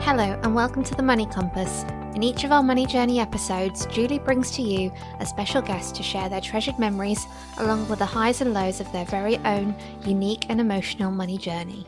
Hello and welcome to the Money Compass. In each of our Money Journey episodes, Julie brings to you a special guest to share their treasured memories along with the highs and lows of their very own unique and emotional money journey.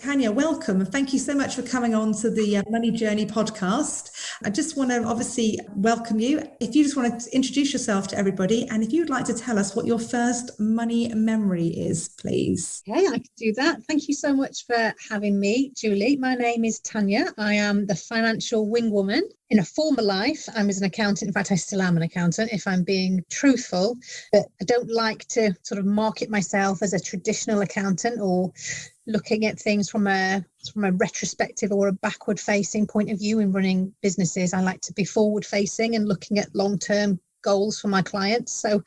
Tanya, welcome and thank you so much for coming on to the Money Journey podcast. I just want to obviously welcome you. If you just want to introduce yourself to everybody and if you'd like to tell us what your first money memory is, please. Okay, I can do that. Thank you so much for having me, Julie. My name is Tanya. I am the financial wingwoman. In a former life, I was an accountant. In fact, I still am an accountant, if I'm being truthful. But I don't like to sort of market myself as a traditional accountant or looking at things from a retrospective or a backward-facing point of view in running businesses. I like to be forward-facing and looking at long-term goals for my clients. So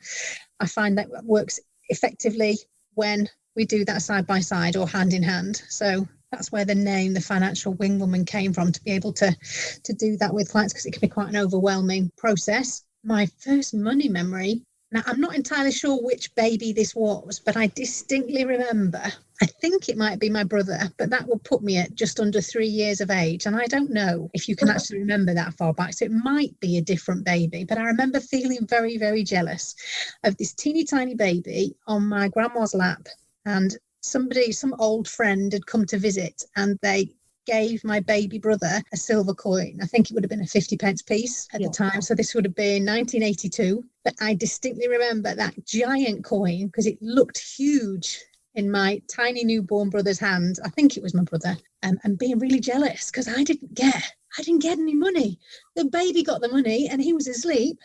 I find that works effectively when we do that side by side or hand in hand. So that's where the name, the financial wingwoman, came from, to be able to do that with clients, because it can be quite an overwhelming process. My first money memory, now I'm not entirely sure which baby this was, but I distinctly remember, I think it might be my brother, but that will put me at just under 3 years of age. And I don't know if you can actually remember that far back. So it might be a different baby, but I remember feeling very, very jealous of this teeny tiny baby on my grandma's lap. And some old friend had come to visit and they gave my baby brother a silver coin. I think it would have been a 50 pence piece at the time. So this would have been 1982. But I distinctly remember that giant coin because it looked huge in my tiny newborn brother's hand. I think it was my brother, and being really jealous because I didn't get any money. The baby got the money and he was asleep.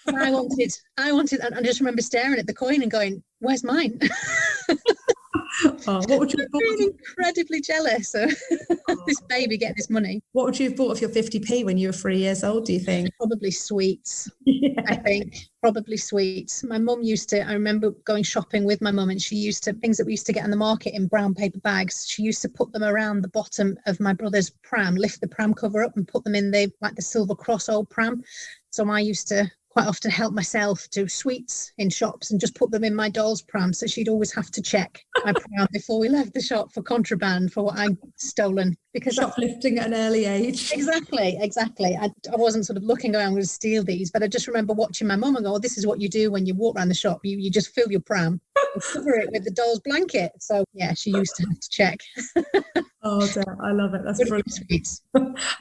And I wanted, and I just remember staring at the coin and going, "Where's mine?" Oh, what would you have bought? I'm incredibly jealous of this baby getting this money. What would you have bought of your 50p when you were 3 years old, do you think? Probably sweets. Yeah. I think probably sweets. My mum I remember going shopping with my mum, and things that we used to get in the market in brown paper bags, she used to put them around the bottom of my brother's pram, lift the pram cover up and put them in the Silver Cross old pram. So I used to quite often help myself to sweets in shops and just put them in my doll's pram. So she'd always have to check my pram before we left the shop for contraband, for what I'd stolen. Because shoplifting at an early age. Exactly. I wasn't sort of looking around, I'm going to steal these, but I just remember watching my mum and go, "Oh, this is what you do when you walk around the shop. You just fill your pram and cover it with the doll's blanket." So yeah, she used to have to check. Oh, dear. I love it. That's brilliant. Sweets.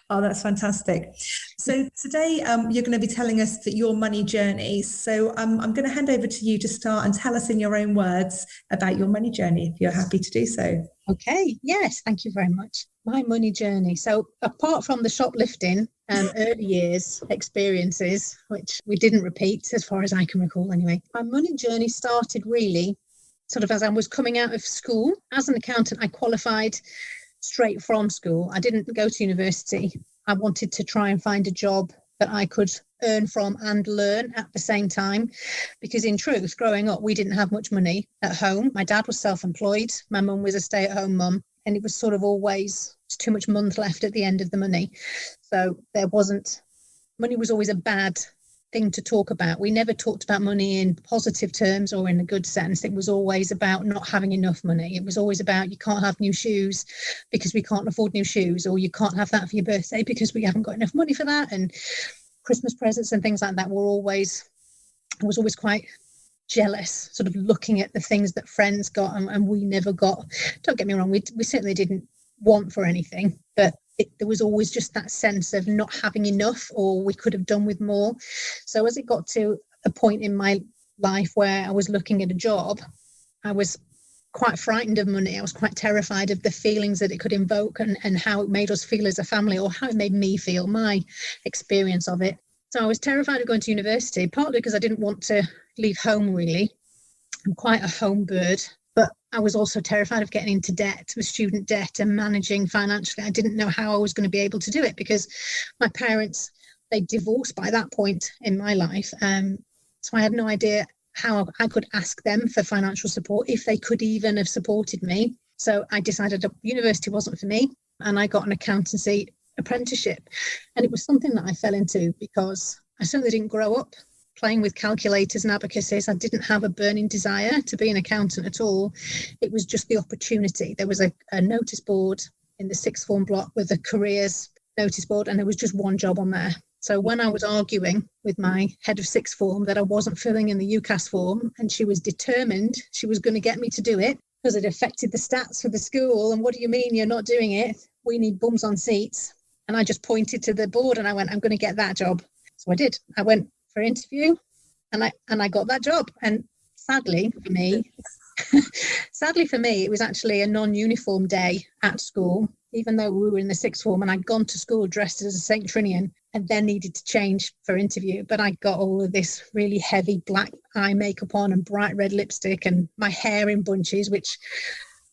Oh, that's fantastic. So today you're going to be telling us that your money journey. So I'm going to hand over to you to start and tell us in your own words about your money journey, if you're happy to do so. Okay. Yes. Thank you very much. My money journey. So apart from the shoplifting early years experiences, which we didn't repeat as far as I can recall anyway, my money journey started really sort of as I was coming out of school. As an accountant, I qualified straight from school. I didn't go to university. I wanted to try and find a job that I could earn from and learn at the same time, because in truth, growing up, we didn't have much money at home. My dad was self-employed. My mum was a stay-at-home mum, and it was sort of always too much month left at the end of the money. So money was always a bad thing to talk about. We never talked about money in positive terms or in a good sense. It was always about not having enough money. It was always about, you can't have new shoes because we can't afford new shoes, or you can't have that for your birthday because we haven't got enough money for that. And Christmas presents and things like that I was always quite jealous, sort of looking at the things that friends got and we never got. Don't get me wrong, we certainly didn't want for anything, but there was always just that sense of not having enough, or we could have done with more. So as it got to a point in my life where I was looking at a job, I was quite frightened of money. I was quite terrified of the feelings that it could invoke and how it made us feel as a family, or how it made me feel, my experience of it. So I was terrified of going to university, partly because I didn't want to leave home really. I'm quite a home bird. But I was also terrified of getting into debt, with student debt and managing financially. I didn't know how I was going to be able to do it, because my parents, they divorced by that point in my life. So I had no idea how I could ask them for financial support, if they could even have supported me. So I decided that university wasn't for me, and I got an accountancy apprenticeship. And it was something that I fell into because I certainly didn't grow up playing with calculators and abacuses. I didn't have a burning desire to be an accountant at all. It was just the opportunity. There was a notice board in the sixth form block with the careers notice board, and there was just one job on there. So when I was arguing with my head of sixth form that I wasn't filling in the UCAS form, and she was determined she was going to get me to do it because it affected the stats for the school, and what do you mean you're not doing it? We need bums on seats. And I just pointed to the board and I went, I'm going to get that job. So I did. I went for an interview and I got that job. And sadly for me, it was actually a non-uniform day at school, even though we were in the sixth form, and I'd gone to school dressed as a St. Trinian and then needed to change for interview. But I got all of this really heavy black eye makeup on and bright red lipstick and my hair in bunches, which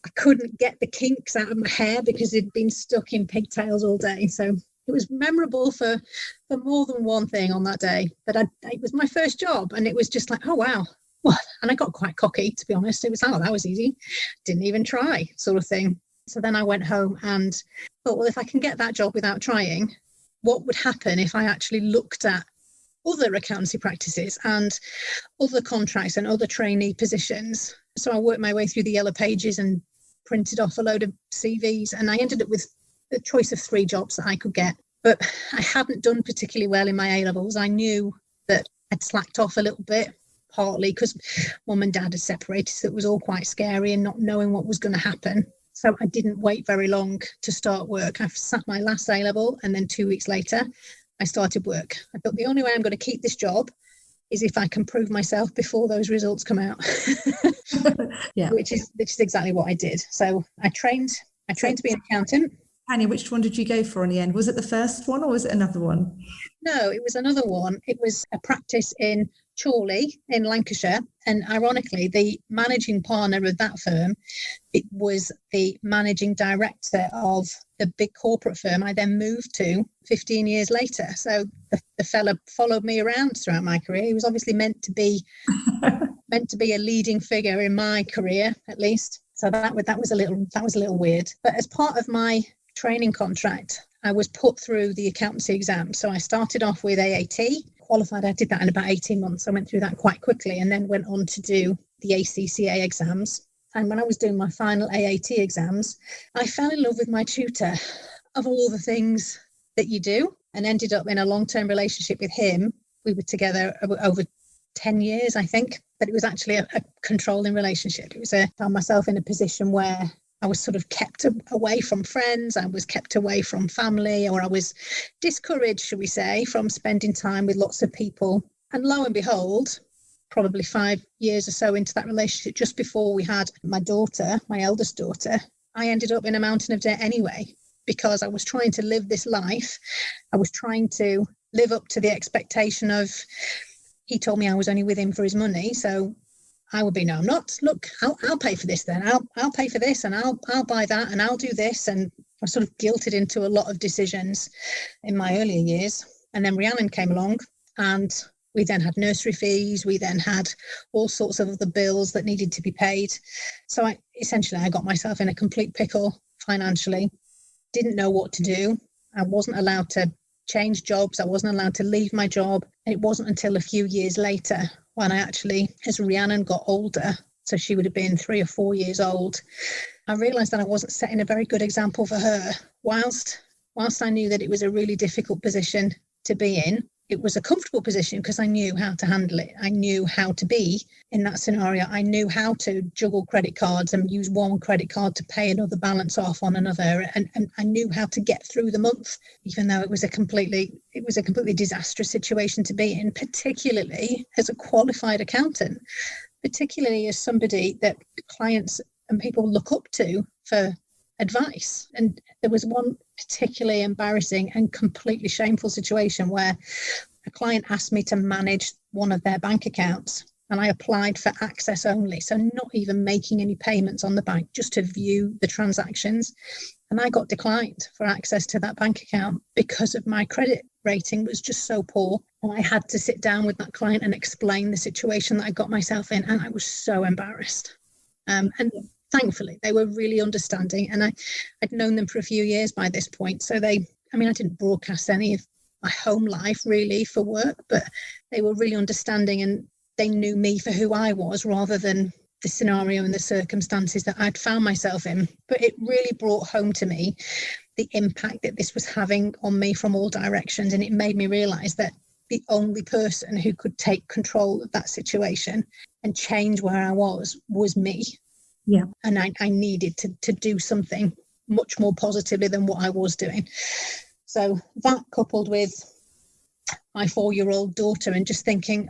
I couldn't get the kinks out of my hair because it'd been stuck in pigtails all day. So it was memorable for more than one thing on that day. But it was my first job, and it was just like, oh, wow. Well, and I got quite cocky, to be honest. It was, oh, that was easy. Didn't even try, sort of thing. So then I went home and thought, well, if I can get that job without trying, what would happen if I actually looked at other accountancy practices and other contracts and other trainee positions? So I worked my way through the yellow pages and printed off a load of CVs, and I ended up with a choice of 3 jobs that I could get. But I hadn't done particularly well in my A-levels. I knew that I'd slacked off a little bit, partly because mum and dad had separated, so it was all quite scary and not knowing what was going to happen. So I didn't wait very long to start work. I sat my last A-level, and then 2 weeks later, I started work. I thought the only way I'm going to keep this job is if I can prove myself before those results come out. Yeah. which is exactly what I did. So I trained to be an accountant. Tanya, which one did you go for in the end? Was it the first one or was it another one? No, it was another one. It was a practice in Chorley in Lancashire. And ironically, the managing partner of that firm, it was the managing director of the big corporate firm I then moved to 15 years later. So the fella followed me around throughout my career. He was obviously meant to be a leading figure in my career, at least. So that was a little weird. But as part of my training contract, I was put through the accountancy exam. So I started off with AAT, qualified. I did that in about 18 months. I went through that quite quickly and then went on to do the ACCA exams. And when I was doing my final AAT exams, I fell in love with my tutor, of all the things that you do, and ended up in a long-term relationship with him. We were together over 10 years, I think, but it was actually a controlling relationship. I found myself in a position where I was sort of kept away from friends, I was kept away from family, or I was discouraged, should we say, from spending time with lots of people. And lo and behold, probably 5 years or so into that relationship, just before we had my daughter, my eldest daughter, I ended up in a mountain of debt anyway, because I was trying to live this life. I was trying to live up to the expectation of, he told me I was only with him for his money, so I would be, no, I'm not. Look, I'll pay for this then. I'll pay for this, and I'll buy that, and I'll do this. And I was sort of guilted into a lot of decisions in my earlier years. And then Rhiannon came along, and we then had nursery fees. We then had all sorts of other bills that needed to be paid. So I got myself in a complete pickle financially. Didn't know what to do. I wasn't allowed to change jobs. I wasn't allowed to leave my job. And it wasn't until a few years later when I actually, as Rhiannon got older, so she would have been 3 or 4 years old, I realised that I wasn't setting a very good example for her. Whilst I knew that it was a really difficult position to be in, it was a comfortable position because I knew how to handle it. I knew how to be in that scenario. I knew how to juggle credit cards and use one credit card to pay another balance off on another. And I knew how to get through the month, even though it was a completely disastrous situation to be in, particularly as a qualified accountant, particularly as somebody that clients and people look up to for advice. And there was one particularly embarrassing and completely shameful situation where a client asked me to manage one of their bank accounts, and I applied for access only, so not even making any payments on the bank, just to view the transactions. And I got declined for access to that bank account because of my credit rating was just so poor. And I had to sit down with that client and explain the situation that I got myself in, and I was so embarrassed. And thankfully, they were really understanding, and I'd known them for a few years by this point. So I didn't broadcast any of my home life really for work, but they were really understanding, and they knew me for who I was rather than the scenario and the circumstances that I'd found myself in. But it really brought home to me the impact that this was having on me from all directions. And it made me realise that the only person who could take control of that situation and change where I was me. Yeah. And I needed to do something much more positively than what I was doing. So that, coupled with my 4-year-old daughter, and just thinking,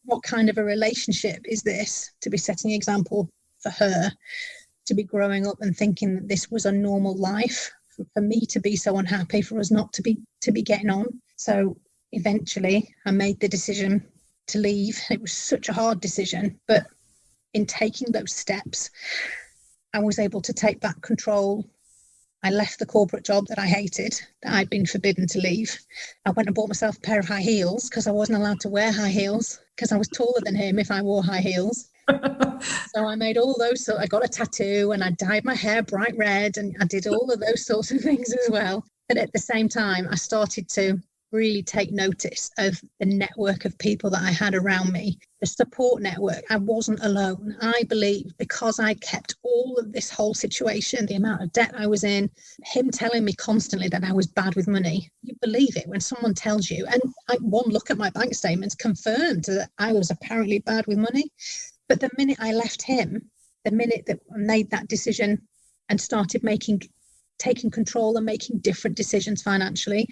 what kind of a relationship is this, to be setting an example for her, to be growing up and thinking that this was a normal life, for me to be so unhappy, for us not to be getting on. So eventually I made the decision to leave. It was such a hard decision, but in taking those steps, I was able to take back control. I left the corporate job that I hated, that I'd been forbidden to leave. I went and bought myself a pair of high heels, because I wasn't allowed to wear high heels, because I was taller than him if I wore high heels. So I made all those. So I got a tattoo, and I dyed my hair bright red, and I did all of those sorts of things as well. But at the same time, I started to really take notice of the network of people that I had around me, the support network. I wasn't alone. I believe, because I kept all of this whole situation, the amount of debt I was in, him telling me constantly that I was bad with money. You believe it when someone tells you. And one look at my bank statements confirmed that I was apparently bad with money. But the minute I left him, the minute that I made that decision and started taking control and making different decisions financially,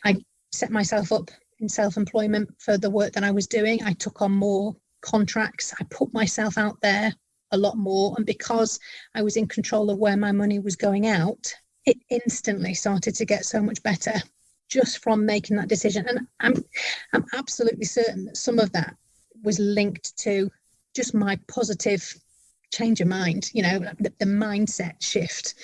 I set myself up in self-employment for the work that I was doing. I took on more contracts. I put myself out there a lot more. And because I was in control of where my money was going out, it instantly started to get so much better just from making that decision. And I'm absolutely certain that some of that was linked to just my positive change of mind, the mindset shift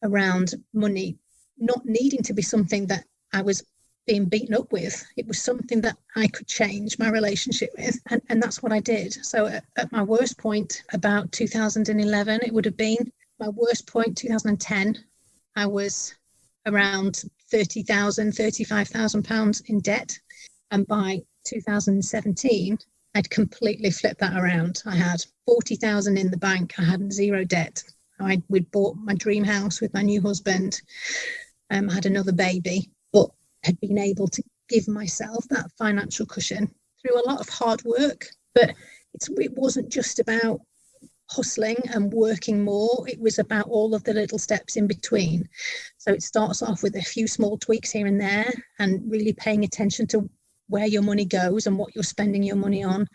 around money not needing to be something that I was being beaten up with. It was something that I could change my relationship with. And that's what I did. So at my worst point, about 2011, it would have been my worst point, 2010, I was around £35,000 in debt. And by 2017, I'd completely flipped that around. I had 40,000 in the bank. I had 0 debt. We'd bought my dream house with my new husband. Had another baby, but had been able to give myself that financial cushion through a lot of hard work. But it wasn't just about hustling and working more. It was about all of the little steps in between. So it starts off with a few small tweaks here and there, and really paying attention to where your money goes and what you're spending your money on,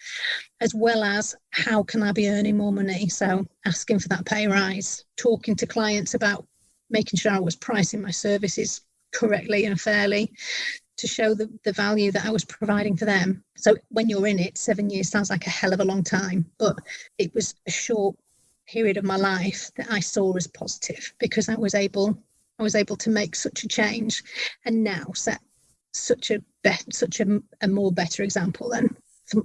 as well as how can I be earning more money. So asking for that pay rise, talking to clients about making sure I was pricing my services correctly and fairly to show the value that I was providing for them. So when you're in it, 7 years sounds like a hell of a long time, but it was a short period of my life that I saw as positive, because I was able to make such a change, and now set such a more better example than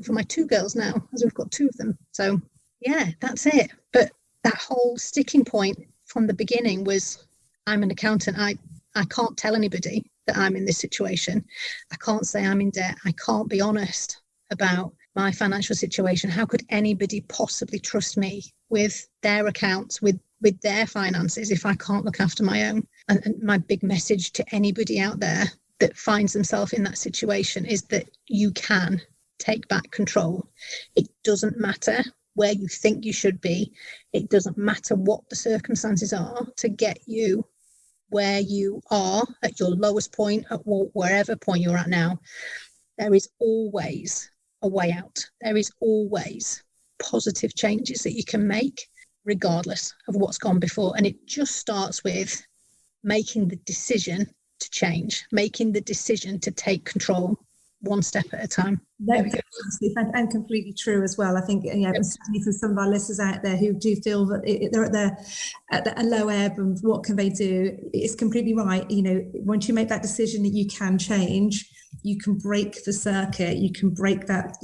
for my 2 girls now, as we've got 2 of them. So yeah, that's it. But that whole sticking point from the beginning was, I'm an accountant. I can't tell anybody that I'm in this situation. I can't say I'm in debt. I can't be honest about my financial situation. How could anybody possibly trust me with their accounts, with their finances, if I can't look after my own? And my big message to anybody out there that finds themselves in that situation is that you can take back control. It doesn't matter where you think you should be. It doesn't matter what the circumstances are to get you where you are at your lowest point, at wherever point you're at now. There is always a way out. There is always positive changes that you can make regardless of what's gone before. And it just starts with making the decision to change, making the decision to take control one step at a time. And completely true as well. I think, certainly for some of our listeners out there who do feel that they're at a low ebb, and what can they do? It's completely right. Once you make that decision that you can change, you can break the circuit, you can break that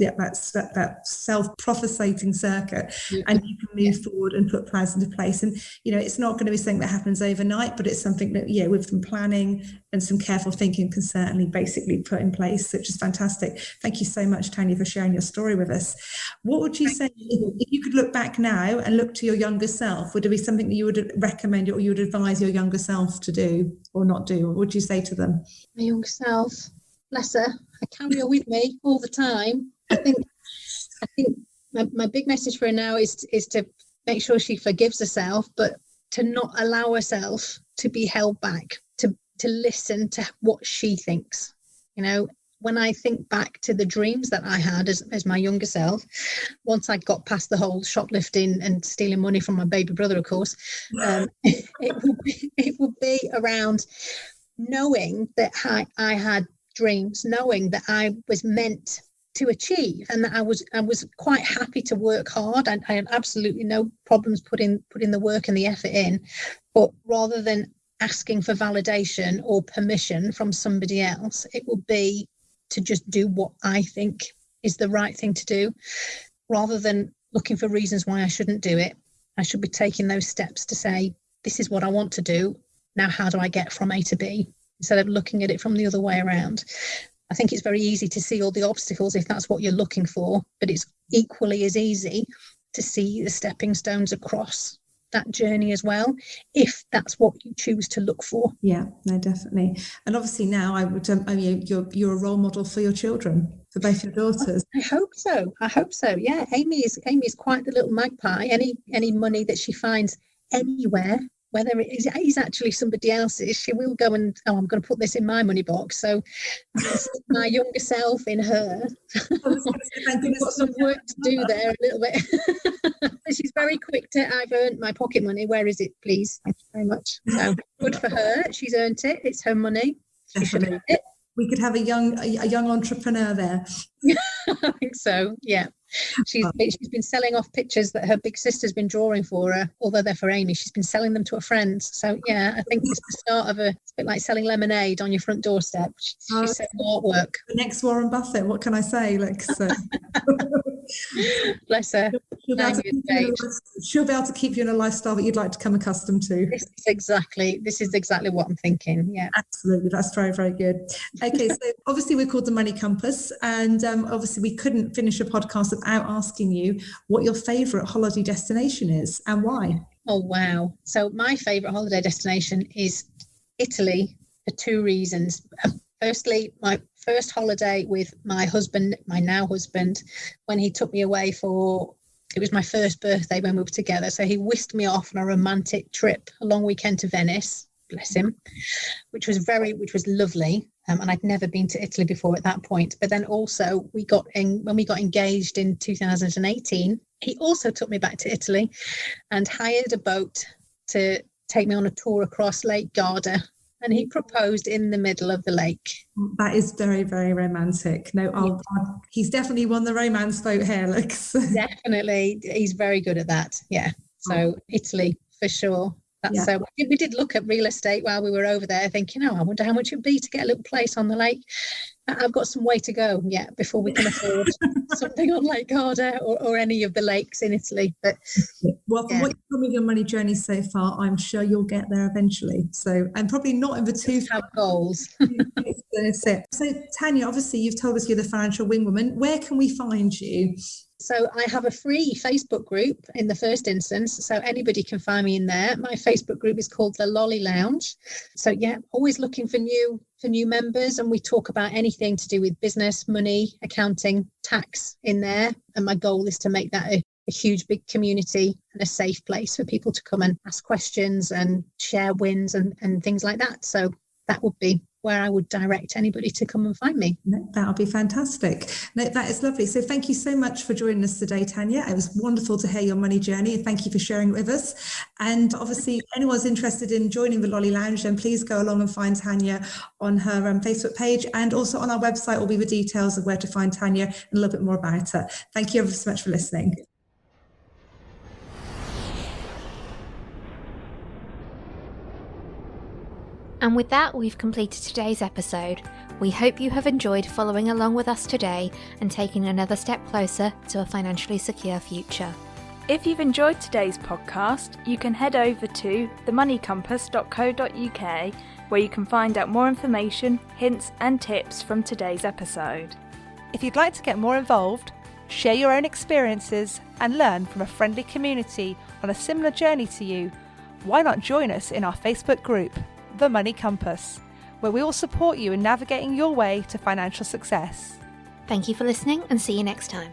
self-prophesying circuit, and you can move forward and put plans into place. And, it's not going to be something that happens overnight, but it's something that, with some planning and some careful thinking can certainly basically put in place, which is fantastic. Thank you so much, Tanya, for sharing your story with us. What would you say, if you could look back now and look to your younger self, would it be something that you would recommend or you would advise your younger self to do or not do? What would you say to them? My younger self, bless her, I carry her with me all the time. I think my big message for her now is to make sure she forgives herself, but to not allow herself to be held back, to listen to what she thinks. When I think back to the dreams that I had as my younger self, once I got past the whole shoplifting and stealing money from my baby brother, of course, it would be around knowing that I had dreams, knowing that I was meant to achieve, and that I was quite happy to work hard. And I had absolutely no problems putting the work and the effort in. But rather than asking for validation or permission from somebody else, it would be to just do what I think is the right thing to do, rather than looking for reasons why I shouldn't do it. I should be taking those steps to say, this is what I want to do. Now, how do I get from A to B? Instead of looking at it from the other way around. I think it's very easy to see all the obstacles if that's what you're looking for, but it's equally as easy to see the stepping stones across that journey as well, if that's what you choose to look for. Yeah, no, definitely. And obviously now you're a role model for your children, for both your daughters. I hope so. Yeah, Amy is quite the little magpie. Any money that she finds anywhere, whether it is actually somebody else's, she will go and, I'm going to put this in my money box. So this is my younger self in her. We've got some work to do there a little bit. She's very quick to, I've earned my pocket money. Where is it, please? Thank you very much. So good for her. She's earned it. It's her money. She should earn it. We could have a young entrepreneur there. I think so. Yeah. She's been selling off pictures that her big sister's been drawing for her, although they're for Amy. She's been selling them to her friends. So yeah, I think it's the start of it's a bit like selling lemonade on your front doorstep. She's selling artwork. The next Warren Buffett. What can I say? Bless her. She'll be able to keep you in a lifestyle that you'd like to become accustomed to. This is exactly what I'm thinking. Yeah, absolutely. That's very, very good. Okay, so obviously we're called the Money Compass, and obviously we couldn't finish a podcast without asking you what your favourite holiday destination is and why. Oh wow! So my favourite holiday destination is Italy for two reasons. Firstly, my first holiday with my husband, my now husband, when he took me away it was my first birthday when we were together. So he whisked me off on a romantic trip, a long weekend to Venice, bless him, which was lovely. And I'd never been to Italy before at that point. But then also when we got engaged in 2018, he also took me back to Italy and hired a boat to take me on a tour across Lake Garda. And he proposed in the middle of the lake. That is very, very romantic. No, he's definitely won the romance vote here, Alex. Definitely. He's very good at that. Yeah. So Italy, for sure. We did look at real estate while we were over there, thinking, I wonder how much it would be to get a little place on the lake. I've got some way to go yet before we can afford something on Lake Garda or any of the lakes in Italy. But well, from what you've done with your money journey so far, I'm sure you'll get there eventually. So, and probably not in the two goals. That's it. So, Tanya, obviously you've told us you're the financial wing woman. Where can we find you? So I have a free Facebook group in the first instance, so anybody can find me in there. My Facebook group is called the Lolly Lounge. So yeah, always looking for new members, and we talk about anything to do with business, money, accounting, tax in there. And my goal is to make that a huge, big community and a safe place for people to come and ask questions and share wins and things like that. So that would be where I would direct anybody to come and find me. That would be fantastic. No, that is lovely. So thank you so much for joining us today, Tanya. It was wonderful to hear your money journey. Thank you for sharing it with us. And obviously, if anyone's interested in joining the Lolly Lounge, then please go along and find Tanya on her Facebook page. And also on our website will be the details of where to find Tanya and a little bit more about her. Thank you ever so much for listening. And with that, we've completed today's episode. We hope you have enjoyed following along with us today and taking another step closer to a financially secure future. If you've enjoyed today's podcast, you can head over to themoneycompass.co.uk where you can find out more information, hints and tips from today's episode. If you'd like to get more involved, share your own experiences and learn from a friendly community on a similar journey to you, why not join us in our Facebook group, The Money Compass, where we will support you in navigating your way to financial success. Thank you for listening and see you next time.